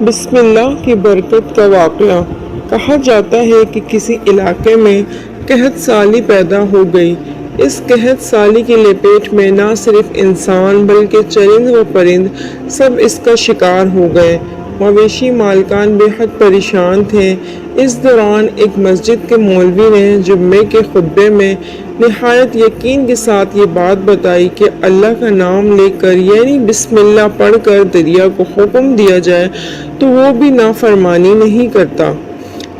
بسم اللہ کی برکت کا واقعہ۔ کہا جاتا ہے کہ کسی علاقے میں قحط سالی پیدا ہو گئی۔ اس قحط سالی کی لپیٹ میں نہ صرف انسان بلکہ چرند و پرند سب اس کا شکار ہو گئے۔ مویشی مالکان بے حد پریشان تھے۔ اس دوران ایک مسجد کے مولوی نے جمعے کے خطبے میں نہایت یقین کے ساتھ یہ بات بتائی کہ اللہ کا نام لے کر یعنی بسم اللہ پڑھ کر دریا کو حکم دیا جائے تو وہ بھی نافرمانی نہیں کرتا۔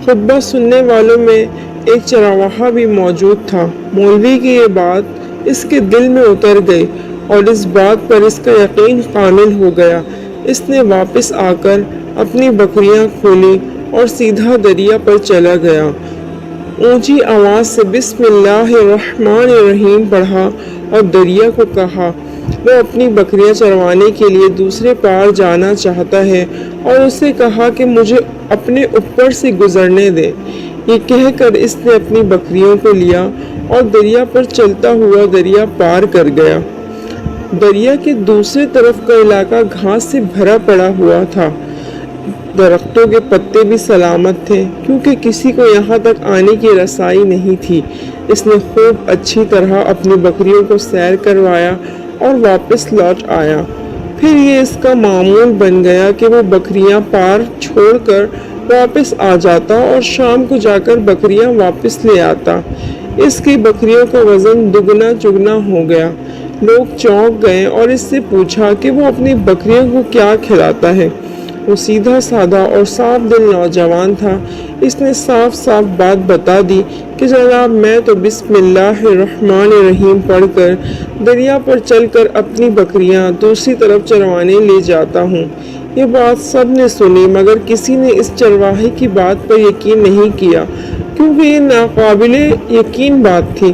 خطبہ سننے والوں میں ایک چرواہا بھی موجود تھا۔ مولوی کی یہ بات اس کے دل میں اتر گئی اور اس بات پر اس کا یقین کامل ہو گیا۔ اس نے واپس آ کر اپنی بکریاں کھولی اور سیدھا دریا پر چلا گیا۔ اونچی آواز سے بسم اللہ الرحمن الرحیم پڑھا اور دریا کو کہا وہ اپنی بکریاں چروانے کے لیے دوسرے پار جانا چاہتا ہے اور اسے کہا کہ مجھے اپنے اوپر سے گزرنے دے۔ یہ کہہ کر اس نے اپنی بکریوں کو لیا اور دریا پر چلتا ہوا دریا پار کر گیا۔ دریا کے دوسرے طرف کا علاقہ گھاس سے بھرا پڑا ہوا تھا۔ درختوں کے پتے بھی سلامت تھے کیونکہ کسی کو یہاں تک آنے کی رسائی نہیں تھی۔ اس نے خوب اچھی طرح اپنی بکریوں کو سیر کروایا اور واپس لوٹ آیا۔ پھر یہ اس کا معمول بن گیا کہ وہ بکریاں پار چھوڑ کر واپس آ جاتا اور شام کو جا کر بکریاں واپس لے آتا۔ اس کی بکریوں کا وزن دگنا چگنا ہو گیا۔ لوگ چونک گئے اور اس سے پوچھا کہ وہ اپنی بکریوں کو کیا کھلاتا ہے۔ وہ سیدھا سادہ اور صاف دل نوجوان تھا۔ اس نے صاف صاف بات بتا دی کہ جناب میں تو بسم اللہ الرحمن الرحیم پڑھ کر دریا پر چل کر اپنی بکریاں دوسری طرف چروانے لے جاتا ہوں۔ یہ بات سب نے سنی مگر کسی نے اس چرواہے کی بات پر یقین نہیں کیا کیونکہ یہ ناقابل یقین بات تھی۔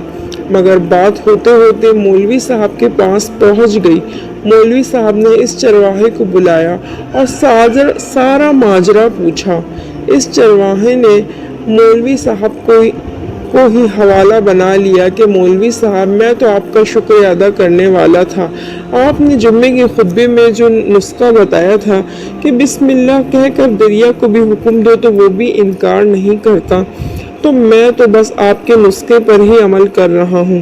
مگر بات ہوتے ہوتے مولوی صاحب کے پاس پہنچ گئی۔ مولوی صاحب نے اس چرواہے کو بلایا اور سارا ماجرا پوچھا۔ اس چرواہے نے مولوی صاحب کو ہی حوالہ بنا لیا کہ مولوی صاحب میں تو آپ کا شکریہ ادا کرنے والا تھا۔ آپ نے جمعے کے خطبے میں جو نسخہ بتایا تھا کہ بسم اللہ کہہ کر دریا کو بھی حکم دو تو وہ بھی انکار نہیں کرتا، تو میں تو بس آپ کے نسخے پر ہی عمل کر رہا ہوں۔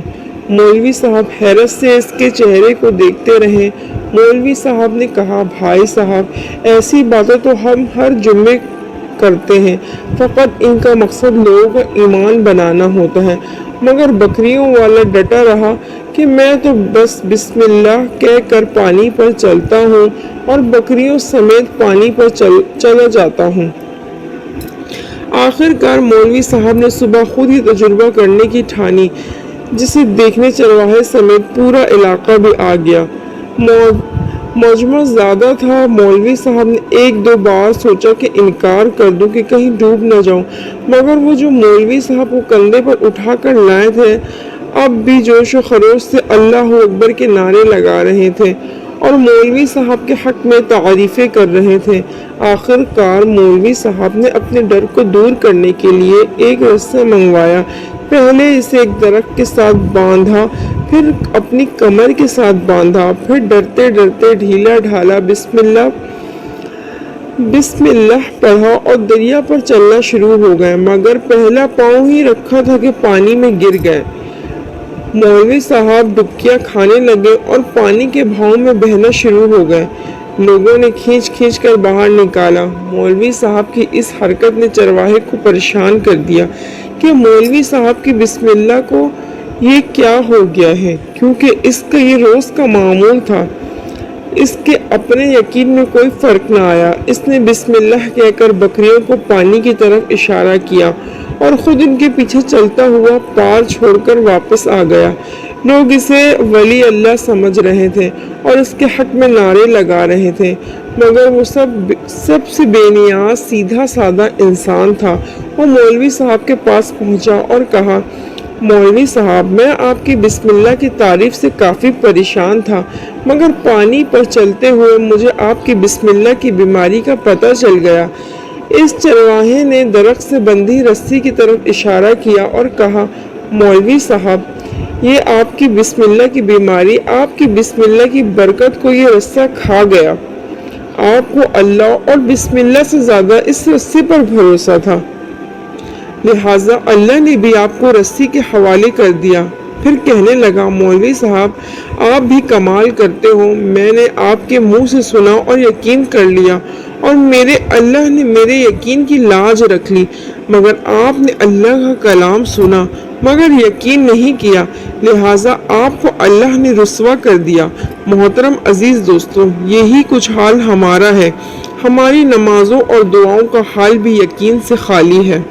مولوی صاحب حیرت سے اس کے چہرے کو دیکھتے رہے۔ مولوی صاحب نے کہا بھائی صاحب ایسی باتیں تو ہم ہر جمعے کرتے ہیں، فقط ان کا مقصد لوگوں کا ایمان بنانا ہوتا ہے۔ مگر بکریوں والا ڈٹا رہا کہ میں تو بس بسم اللہ کہہ کر پانی پر چلتا ہوں اور بکریوں سمیت پانی پر چلا جاتا ہوں۔ آخر کار مولوی صاحب نے صبح خود ہی تجربہ کرنے کی ٹھانی، جسے دیکھنے چرواہے سمیت پورا علاقہ بھی آ گیا۔ مجمع زیادہ تھا۔ مولوی صاحب نے ایک دو بار سوچا کہ انکار کر دوں کہ کہیں ڈوب نہ جاؤں، مگر وہ جو مولوی صاحب کو کندھے پر اٹھا کر لائے تھے اب بھی جوش و خروش سے اللہ اکبر کے نعرے لگا رہے تھے اور مولوی صاحب کے حق میں تعریفیں کر رہے تھے۔ آخر کار مولوی صاحب نے اپنے ڈر کو دور کرنے کے لیے ایک رسہ منگوایا۔ پہلے اسے ایک درخت کے ساتھ باندھا، پھر اپنی کمر کے ساتھ باندھا، پھر ڈرتے ڈرتے ڈھیلا ڈھالا بسم اللہ پڑھا اور دریا پر چلنا شروع ہو گئے۔ مگر پہلا پاؤں ہی رکھا تھا کہ پانی میں گر گئے۔ مولوی صاحب ڈبکیاں کھانے لگے اور پانی کے بہاؤ میں بہنا شروع ہو گئے۔ لوگوں نے کھینچ کھینچ کر باہر نکالا۔ مولوی صاحب کی اس حرکت نے چرواہے کو پریشان کر دیا کہ مولوی صاحب کی بسم اللہ کو یہ کیا ہو گیا ہے، کیونکہ اس کا یہ روز کا معمول تھا۔ اس کے اپنے یقین میں کوئی فرق نہ آیا۔ اس نے بسم اللہ کہہ کر بکریوں کو پانی کی طرف اشارہ کیا اور خود ان کے پیچھے چلتا ہوا پار چھوڑ کر واپس آ گیا۔ لوگ اسے ولی اللہ سمجھ رہے تھے اور اس کے حق میں نعرے لگا رہے تھے، مگر وہ سب سے بے نیاز سیدھا سادہ انسان تھا۔ وہ مولوی صاحب کے پاس پہنچا اور کہا مولوی صاحب میں آپ کی بسم اللہ کی تعریف سے کافی پریشان تھا، مگر پانی پر چلتے ہوئے مجھے آپ کی بسم اللہ کی بیماری کا پتہ چل گیا۔ اس چرواہے نے درخت سے بندھی رسی کی طرف اشارہ کیا اور کہا مولوی صاحب یہ آپ کی بسم اللہ کی بیماری آپ کی بسم اللہ کی برکت کو یہ رسہ کھا گیا۔ آپ کو اللہ اور بسم اللہ سے زیادہ اس رسی پر بھروسہ تھا، لہٰذا اللہ نے بھی آپ کو رسی کے حوالے کر دیا۔ پھر کہنے لگا، مولوی صاحب آپ بھی کمال کرتے ہو، میں نے آپ کے منہ سے سنا اور یقین کر لیا، اور میرے اللہ نے میرے یقین کی لاج رکھ لی، مگر آپ نے اللہ کا کلام سنا مگر یقین نہیں کیا، لہٰذا آپ کو اللہ نے رسوا کر دیا۔ محترم عزیز دوستو، یہی کچھ حال ہمارا ہے، ہماری نمازوں اور دعاؤں کا حال بھی یقین سے خالی ہے۔